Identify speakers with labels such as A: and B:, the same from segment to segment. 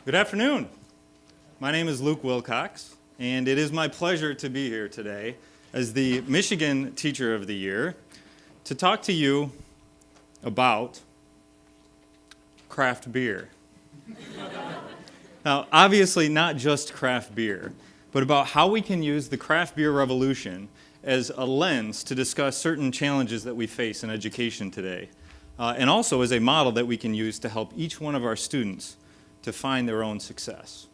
A: Good afternoon. My name is Luke Wilcox, and it is my pleasure to be here today as the Michigan Teacher of the Year to talk to you about craft beer. Now, obviously not just craft beer, but about how we can use the craft beer revolution as a lens to discuss certain challenges that we face in education today, and also as a model that we can use to help each one of our students to find their own success.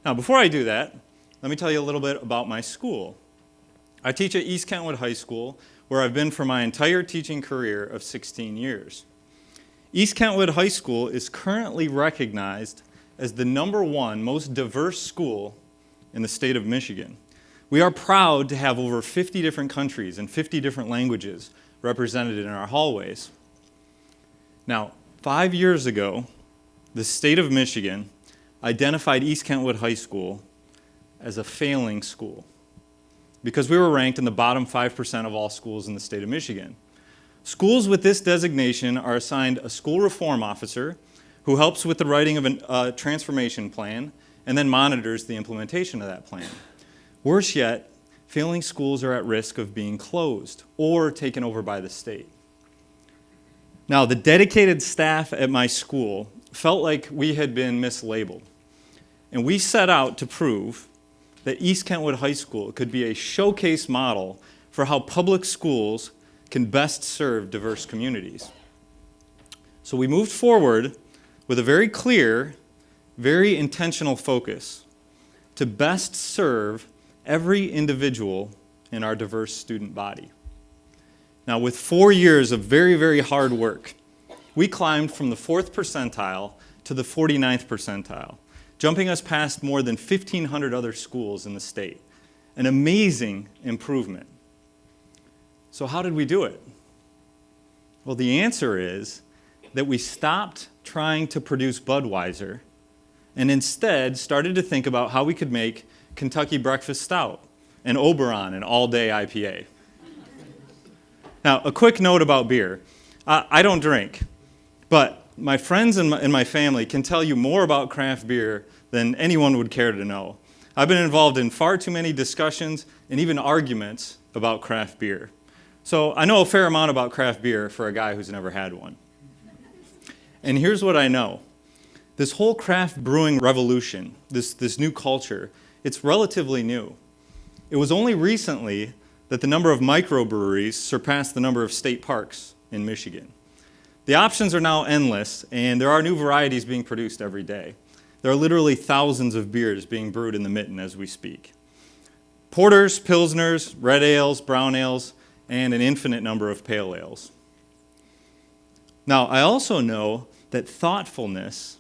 A: Now, before I do that, let me tell you a little bit about my school. I teach at East Kentwood High School, where I've been for my entire teaching career of 16 years. East Kentwood High School is currently recognized as the #1 most diverse school in the state of Michigan. We are proud to have over 50 different countries and 50 different languages represented in our hallways. Now, 5 years ago, the state of Michigan identified East Kentwood High School as a failing school because we were ranked in the bottom 5% of all schools in the state of Michigan. Schools with this designation are assigned a school reform officer who helps with the writing of a transformation plan and then monitors the implementation of that plan. Worse yet, failing schools are at risk of being closed or taken over by the state. Now, the dedicated staff at my school felt like we had been mislabeled, and we set out to prove that East Kentwood High School could be a showcase model for how public schools can best serve diverse communities. So we moved forward with a very clear, very intentional focus to best serve every individual in our diverse student body. Now, with 4 years of very, very hard work, we climbed from the 4th percentile to the 49th percentile, jumping us past more than 1,500 other schools in the state. An amazing improvement. So how did we do it? Well, the answer is that we stopped trying to produce Budweiser and instead started to think about how we could make Kentucky Breakfast Stout and Oberon an all-day IPA. Now, a quick note about beer. I don't drink, but my friends and my family can tell you more about craft beer than anyone would care to know. I've been involved in far too many discussions and even arguments about craft beer. So I know a fair amount about craft beer for a guy who's never had one. And here's what I know. This whole craft brewing revolution, this new culture, it's relatively new. It was only recently that the number of microbreweries surpassed the number of state parks in Michigan. The options are now endless, and there are new varieties being produced every day. There are literally thousands of beers being brewed in the mitten as we speak. Porters, pilsners, red ales, brown ales, and an infinite number of pale ales. Now, I also know that thoughtfulness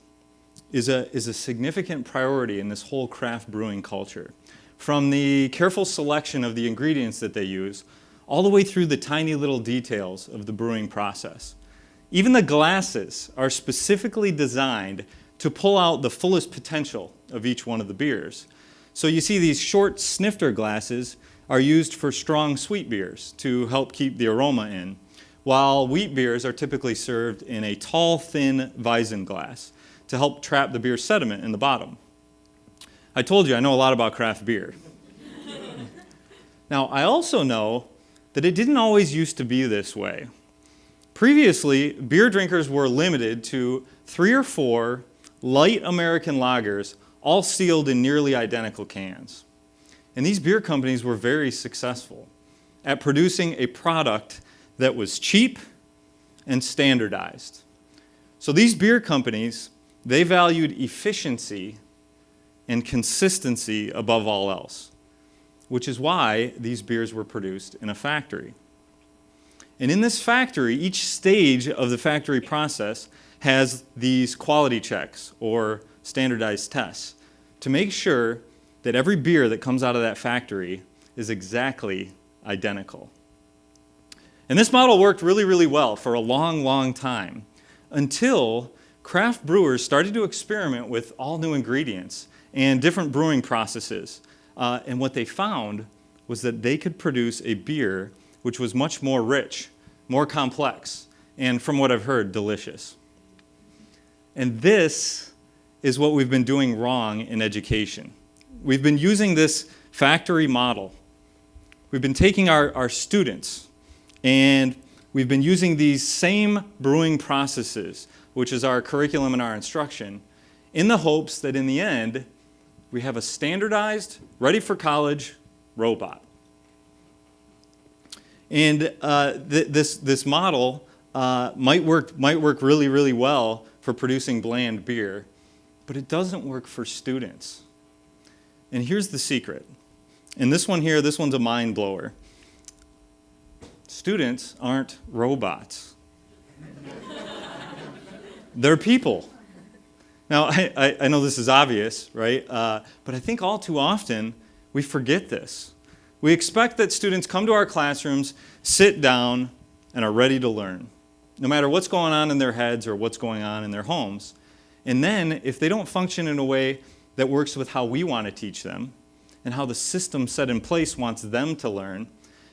A: is a significant priority in this whole craft brewing culture. From the careful selection of the ingredients that they use, all the way through the tiny little details of the brewing process. Even the glasses are specifically designed to pull out the fullest potential of each one of the beers. So you see these short snifter glasses are used for strong sweet beers to help keep the aroma in, while wheat beers are typically served in a tall, thin Weizen glass to help trap the beer sediment in the bottom. I told you I know a lot about craft beer. Now, I also know that it didn't always used to be this way. Previously, beer drinkers were limited to 3 or 4 light American lagers, all sealed in nearly identical cans. And these beer companies were very successful at producing a product that was cheap and standardized. So these beer companies, they valued efficiency and consistency above all else, which is why these beers were produced in a factory. And in this factory, each stage of the factory process has these quality checks or standardized tests to make sure that every beer that comes out of that factory is exactly identical. And this model worked really, really well for a long, long time until craft brewers started to experiment with all new ingredients and different brewing processes. And what they found was that they could produce a beer which was much more rich, more complex, and from what I've heard, delicious. And this is what we've been doing wrong in education. We've been using this factory model. We've been taking our students, and we've been using these same brewing processes, which is our curriculum and our instruction, in the hopes that in the end, we have a standardized, ready for college robot. And this model might work really, really well for producing bland beer, but it doesn't work for students. And here's the secret. And this one here, this one's a mind blower. Students aren't robots. They're people. Now, I know this is obvious, right? But I think all too often we forget this. We expect that students come to our classrooms, sit down, and are ready to learn, no matter what's going on in their heads or what's going on in their homes. And then, if they don't function in a way that works with how we want to teach them and how the system set in place wants them to learn,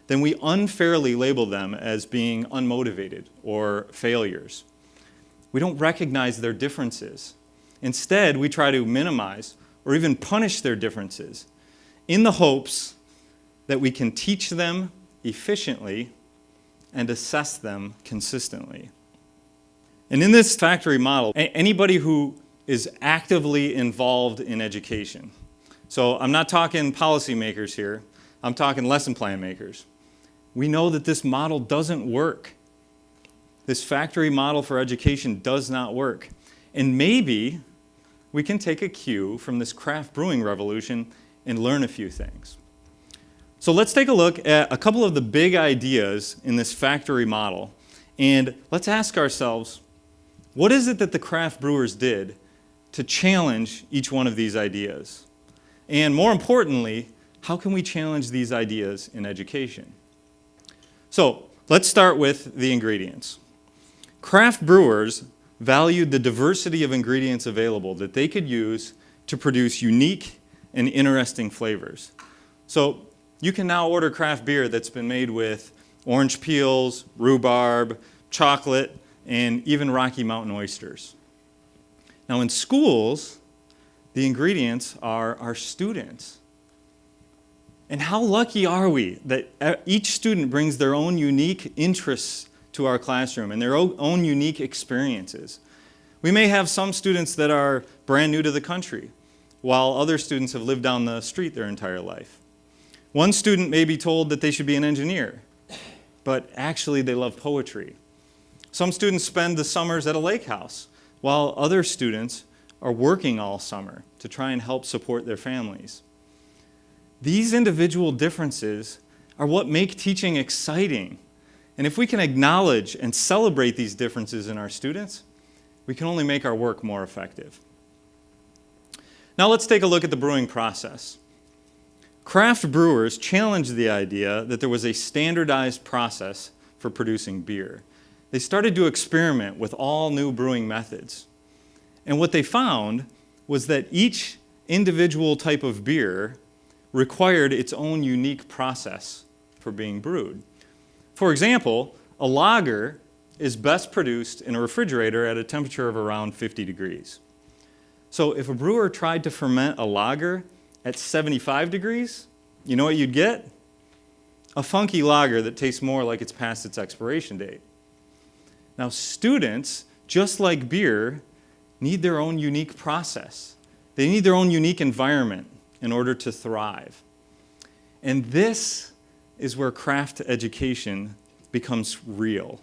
A: then we unfairly label them as being unmotivated or failures. We don't recognize their differences. Instead, we try to minimize or even punish their differences in the hopes that we can teach them efficiently and assess them consistently. And in this factory model, anybody who is actively involved in education, so I'm not talking policymakers here, I'm talking lesson plan makers, we know that this model doesn't work. This factory model for education does not work. And maybe we can take a cue from this craft brewing revolution and learn a few things. So let's take a look at a couple of the big ideas in this factory model, and let's ask ourselves, what is it that the craft brewers did to challenge each one of these ideas? And more importantly, how can we challenge these ideas in education? So let's start with the ingredients. Craft brewers valued the diversity of ingredients available that they could use to produce unique and interesting flavors. So you can now order craft beer that's been made with orange peels, rhubarb, chocolate, and even Rocky Mountain oysters. Now in schools, the ingredients are our students. And how lucky are we that each student brings their own unique interests to our classroom and their own unique experiences. We may have some students that are brand new to the country, while other students have lived down the street their entire life. One student may be told that they should be an engineer, but actually they love poetry. Some students spend the summers at a lake house, while other students are working all summer to try and help support their families. These individual differences are what make teaching exciting. And if we can acknowledge and celebrate these differences in our students, we can only make our work more effective. Now let's take a look at the brewing process. Craft brewers challenged the idea that there was a standardized process for producing beer. They started to experiment with all new brewing methods. And what they found was that each individual type of beer required its own unique process for being brewed. For example, a lager is best produced in a refrigerator at a temperature of around 50 degrees. So if a brewer tried to ferment a lager at 75 degrees, you know what you'd get? A funky lager that tastes more like it's past its expiration date. Now students, just like beer, need their own unique process. They need their own unique environment in order to thrive. And this is where craft education becomes real.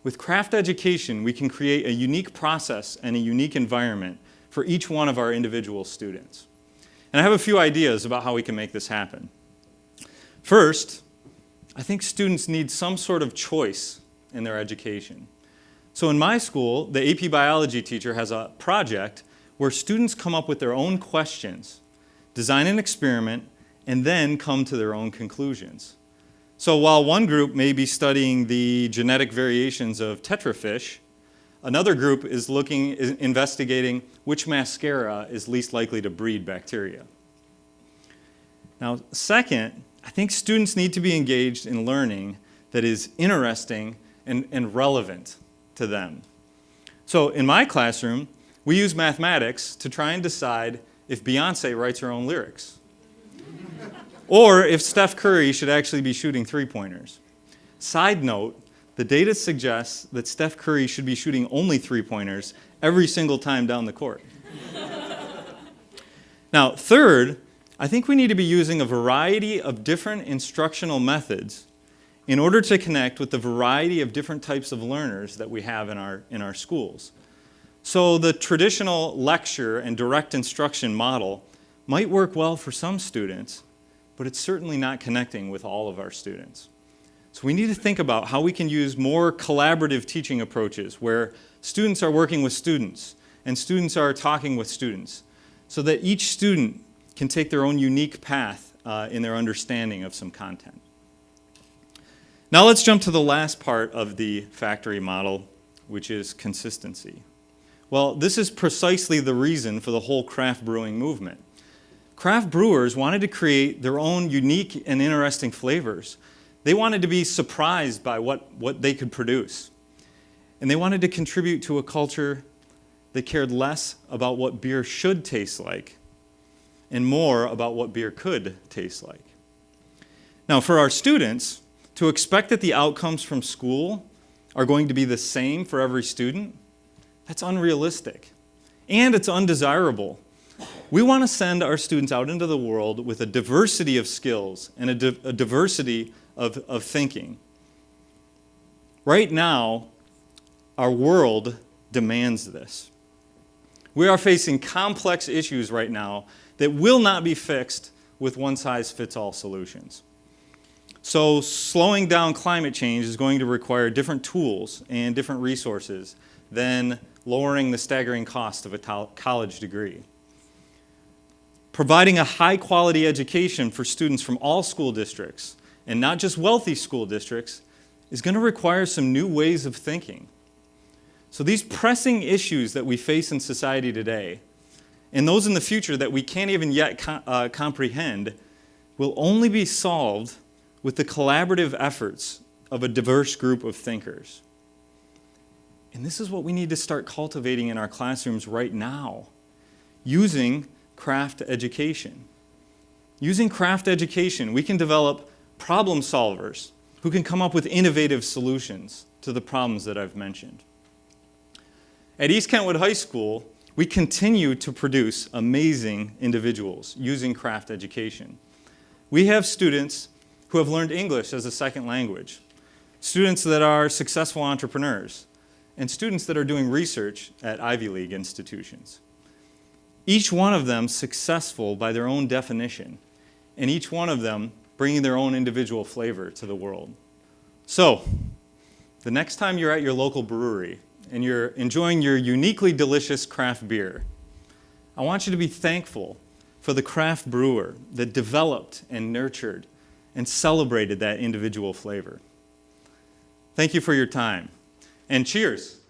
A: With craft education, we can create a unique process and a unique environment for each one of our individual students. And I have a few ideas about how we can make this happen. First, I think students need some sort of choice in their education. So in my school, the AP biology teacher has a project where students come up with their own questions, design an experiment, and then come to their own conclusions. So while one group may be studying the genetic variations of tetrafish, another group is investigating which mascara is least likely to breed bacteria. Now, second, I think students need to be engaged in learning that is interesting and relevant to them. So in my classroom, we use mathematics to try and decide if Beyonce writes her own lyrics, or if Steph Curry should actually be shooting three-pointers. Side note, the data suggests that Steph Curry should be shooting only three-pointers every single time down the court. Now, third, I think we need to be using a variety of different instructional methods in order to connect with the variety of different types of learners that we have in our schools. So the traditional lecture and direct instruction model might work well for some students, but it's certainly not connecting with all of our students. So we need to think about how we can use more collaborative teaching approaches where students are working with students and students are talking with students so that each student can take their own unique path in their understanding of some content. Now let's jump to the last part of the factory model, which is consistency. Well, this is precisely the reason for the whole craft brewing movement. Craft brewers wanted to create their own unique and interesting flavors. They wanted to be surprised by what they could produce. And they wanted to contribute to a culture that cared less about what beer should taste like and more about what beer could taste like. Now, for our students, to expect that the outcomes from school are going to be the same for every student, that's unrealistic. And it's undesirable. We want to send our students out into the world with a diversity of skills and a diversity of thinking. Right now, our world demands this. We are facing complex issues right now that will not be fixed with one-size-fits-all solutions. So slowing down climate change is going to require different tools and different resources than lowering the staggering cost of a college degree. Providing a high-quality education for students from all school districts, and not just wealthy school districts, is going to require some new ways of thinking. So these pressing issues that we face in society today, and those in the future that we can't even yet comprehend, will only be solved with the collaborative efforts of a diverse group of thinkers. And this is what we need to start cultivating in our classrooms right now, using craft education. Using craft education, we can develop problem solvers who can come up with innovative solutions to the problems that I've mentioned. At East Kentwood High School, we continue to produce amazing individuals using craft education. We have students who have learned English as a second language, students that are successful entrepreneurs, and students that are doing research at Ivy League institutions. Each one of them successful by their own definition, and each one of them bringing their own individual flavor to the world. So, the next time you're at your local brewery and you're enjoying your uniquely delicious craft beer, I want you to be thankful for the craft brewer that developed and nurtured and celebrated that individual flavor. Thank you for your time, and cheers.